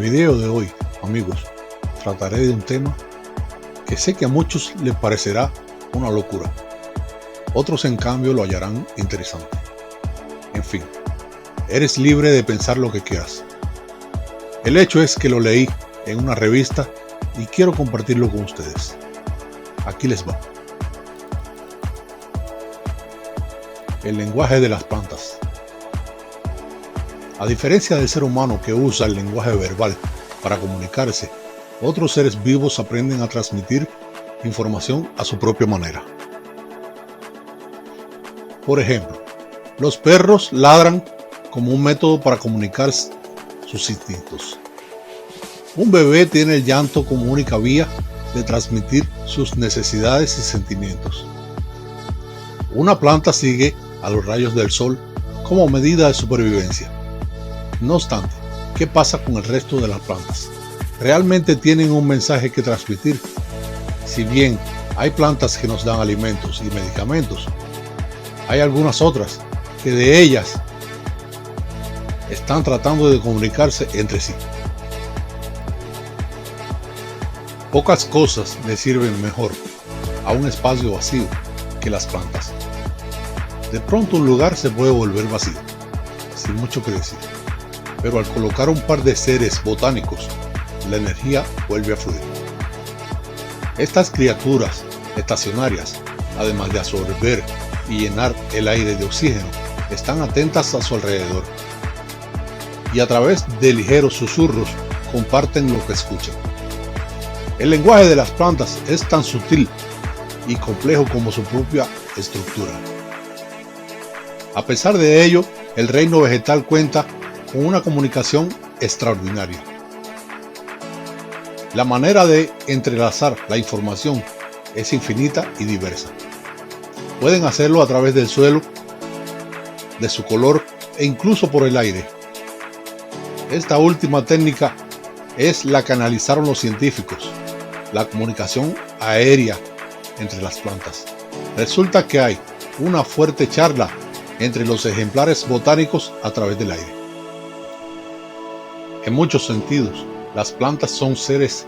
video de hoy, amigos, trataré de un tema que sé que a muchos les parecerá una locura. Otros, en cambio, lo hallarán interesante. En fin, eres libre de pensar lo que quieras. El hecho es que lo leí en una revista y quiero compartirlo con ustedes. Aquí les va. El lenguaje de las plantas. A diferencia del ser humano que usa el lenguaje verbal para comunicarse, otros seres vivos aprenden a transmitir información a su propia manera. Por ejemplo, los perros ladran como un método para comunicar sus instintos. Un bebé tiene el llanto como única vía de transmitir sus necesidades y sentimientos. Una planta sigue a los rayos del sol como medida de supervivencia. No obstante, ¿qué pasa con el resto de las plantas? ¿Realmente tienen un mensaje que transmitir? Si bien hay plantas que nos dan alimentos y medicamentos, hay algunas otras que de ellas están tratando de comunicarse entre sí. Pocas cosas le sirven mejor a un espacio vacío que las plantas. De pronto un lugar se puede volver vacío, sin mucho que decir, pero al colocar un par de seres botánicos, la energía vuelve a fluir. Estas criaturas estacionarias, además de absorber y llenar el aire de oxígeno, están atentas a su alrededor y a través de ligeros susurros comparten lo que escuchan. El lenguaje de las plantas es tan sutil y complejo como su propia estructura. A pesar de ello, el reino vegetal cuenta con una comunicación extraordinaria. La manera de entrelazar la información es infinita y diversa. Pueden hacerlo a través del suelo, de su color e incluso por el aire. Esta última técnica es la que analizaron los científicos, la comunicación aérea entre las plantas. Resulta que hay una fuerte charla entre los ejemplares botánicos a través del aire. En muchos sentidos, las plantas son seres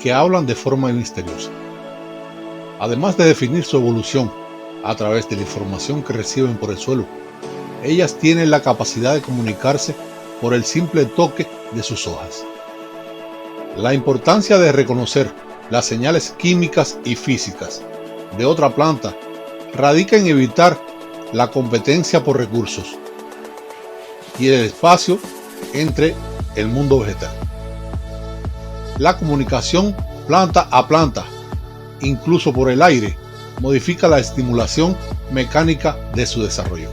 que hablan de forma misteriosa. Además de definir su evolución a través de la información que reciben por el suelo, ellas tienen la capacidad de comunicarse por el simple toque de sus hojas. La importancia de reconocer las señales químicas y físicas de otra planta radica en evitar la competencia por recursos y el espacio entre el mundo vegetal. La comunicación planta a planta, incluso por el aire, modifica la estimulación mecánica de su desarrollo,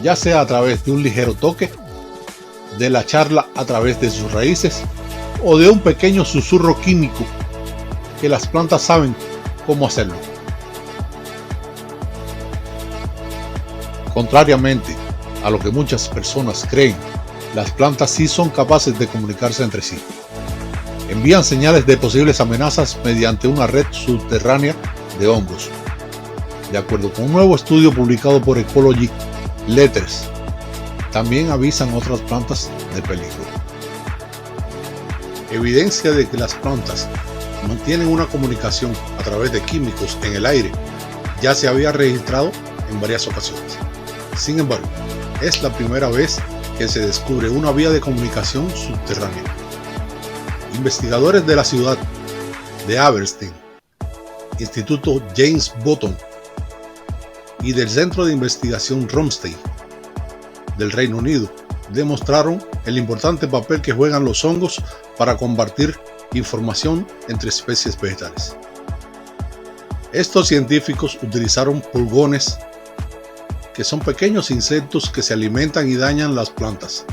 ya sea a través de un ligero toque, de la charla a través de sus raíces o de un pequeño susurro químico que las plantas saben cómo hacerlo. Contrariamente a lo que muchas personas creen, las plantas sí son capaces de comunicarse entre sí. Envían señales de posibles amenazas mediante una red subterránea de hongos. De acuerdo con un nuevo estudio publicado por Ecology Letters, también avisan a otras plantas de peligro. Evidencia de que las plantas mantienen una comunicación a través de químicos en el aire ya se había registrado en varias ocasiones. Sin embargo, es la primera vez que se descubre una vía de comunicación subterránea. Investigadores de la ciudad de Aberdeen, Instituto James Button y del Centro de Investigación Romsey del Reino Unido demostraron el importante papel que juegan los hongos para compartir información entre especies vegetales. Estos científicos utilizaron pulgones, que son pequeños insectos que se alimentan y dañan las plantas,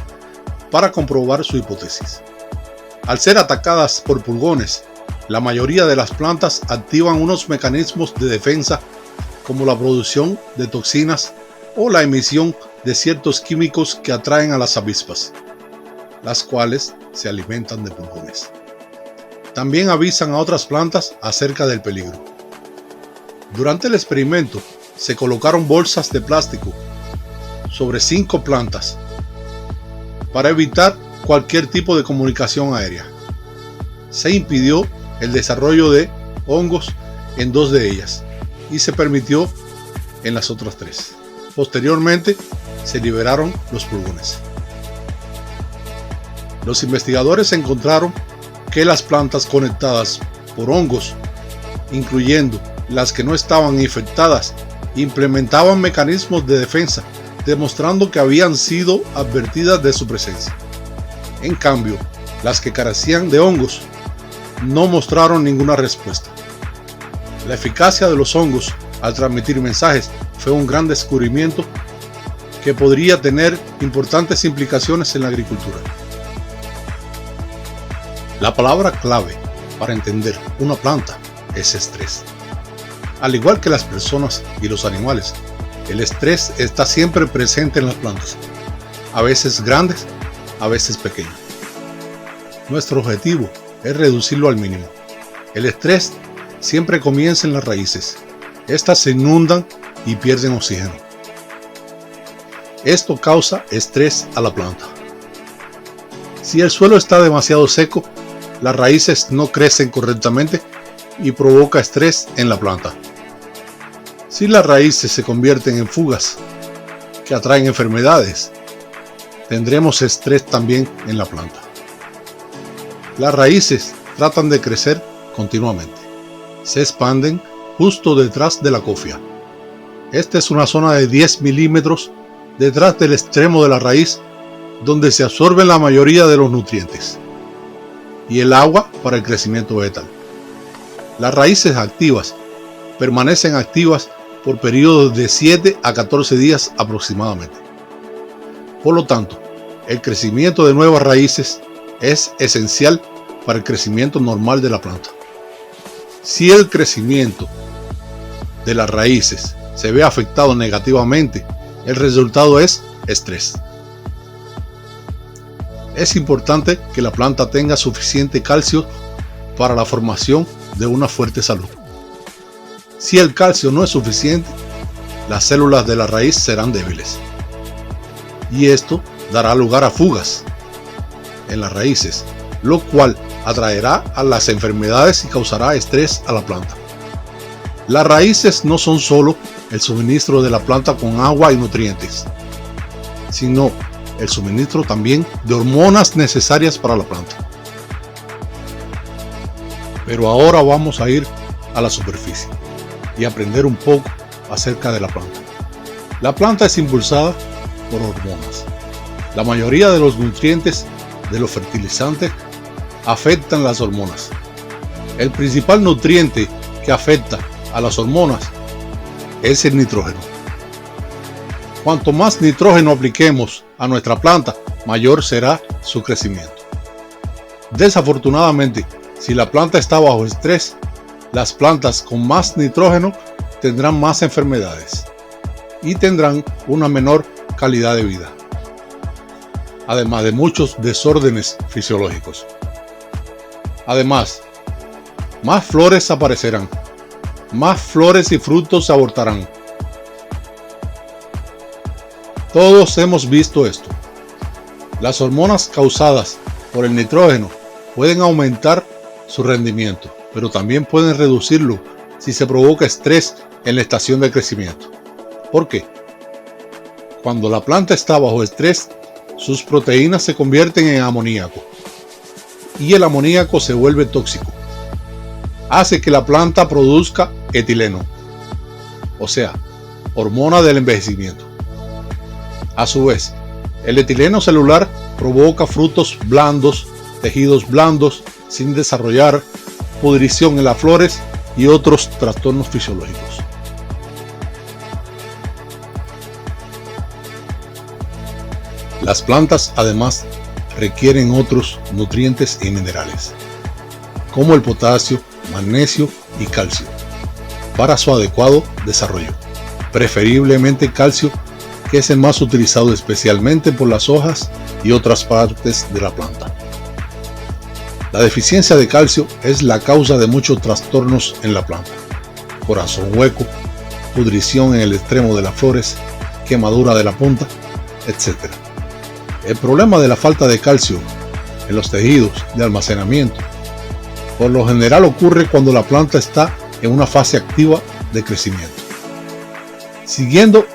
para comprobar su hipótesis. Al ser atacadas por pulgones, la mayoría de las plantas activan unos mecanismos de defensa como la producción de toxinas o la emisión de ciertos químicos que atraen a las avispas, las cuales se alimentan de pulgones. También avisan a otras plantas acerca del peligro. Durante el experimento, se colocaron bolsas de plástico sobre 5 plantas para evitar cualquier tipo de comunicación aérea. Se impidió el desarrollo de hongos en 2 de ellas y se permitió en las otras 3. Posteriormente se liberaron los pulgones. Los investigadores encontraron que las plantas conectadas por hongos, incluyendo las que no estaban infectadas, implementaban mecanismos de defensa, demostrando que habían sido advertidas de su presencia. En cambio, las que carecían de hongos no mostraron ninguna respuesta. La eficacia de los hongos al transmitir mensajes fue un gran descubrimiento que podría tener importantes implicaciones en la agricultura. La palabra clave para entender una planta es estrés. Al igual que las personas y los animales, el estrés está siempre presente en las plantas, a veces grandes, a veces pequeños. Nuestro objetivo es reducirlo al mínimo. El estrés siempre comienza en las raíces. Estas se inundan y pierden oxígeno. Esto causa estrés a la planta. Si el suelo está demasiado seco, las raíces no crecen correctamente y provoca estrés en la planta. Si las raíces se convierten en fugas que atraen enfermedades, tendremos estrés también en la planta. Las raíces tratan de crecer continuamente. Se expanden justo detrás de la cofia. Esta es una zona de 10 milímetros detrás del extremo de la raíz, donde se absorben la mayoría de los nutrientes y el agua para el crecimiento vegetal. Las raíces activas permanecen activas por periodos de 7 a 14 días aproximadamente. Por lo tanto, el crecimiento de nuevas raíces es esencial para el crecimiento normal de la planta. Si el crecimiento de las raíces se ve afectado negativamente, el resultado es estrés. Es importante que la planta tenga suficiente calcio para la formación de una fuerte salud. Si el calcio no es suficiente, las células de la raíz serán débiles. Y esto dará lugar a fugas en las raíces, lo cual atraerá a las enfermedades y causará estrés a la planta. Las raíces no son solo el suministro de la planta con agua y nutrientes, sino el suministro también de hormonas necesarias para la planta. Pero ahora vamos a ir a la superficie y aprender un poco acerca de la planta. La planta es impulsada por hormonas. La mayoría de los nutrientes de los fertilizantes afectan las hormonas. El principal nutriente que afecta a las hormonas es el nitrógeno. Cuanto más nitrógeno apliquemos a nuestra planta, mayor será su crecimiento. Desafortunadamente, si la planta está bajo estrés, las plantas con más nitrógeno tendrán más enfermedades y tendrán una menor calidad de vida, además de muchos desórdenes fisiológicos. Además, más flores aparecerán, más flores y frutos se abortarán. Todos hemos visto esto. Las hormonas causadas por el nitrógeno pueden aumentar su rendimiento, pero también pueden reducirlo si se provoca estrés en la estación de crecimiento. ¿Por qué? Cuando la planta está bajo estrés, sus proteínas se convierten en amoníaco y el amoníaco se vuelve tóxico. Hace que la planta produzca etileno, o sea, hormona del envejecimiento. A su vez, el etileno celular provoca frutos blandos, tejidos blandos sin desarrollar, pudrición en las flores y otros trastornos fisiológicos. Las plantas además requieren otros nutrientes y minerales, como el potasio, magnesio y calcio, para su adecuado desarrollo. Preferiblemente calcio, que es el más utilizado especialmente por las hojas y otras partes de la planta. La deficiencia de calcio es la causa de muchos trastornos en la planta: corazón hueco, pudrición en el extremo de las flores, quemadura de la punta, etc. El problema de la falta de calcio en los tejidos de almacenamiento. Por lo general ocurre cuando la planta está en una fase activa de crecimiento. Siguiendo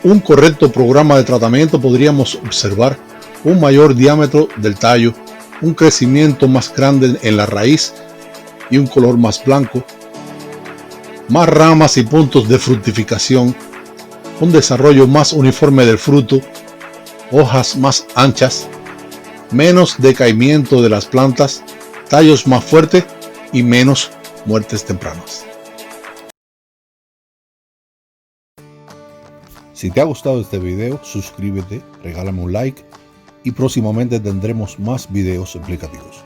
un correcto programa de tratamiento podríamos observar un mayor diámetro del tallo, un crecimiento más grande en la raíz y un color más blanco, más ramas y puntos de fructificación, un desarrollo más uniforme del fruto, hojas más anchas, menos decaimiento de las plantas, tallos más fuertes y menos muertes tempranas. Si te ha gustado este video, suscríbete, regálame un like y próximamente tendremos más videos explicativos.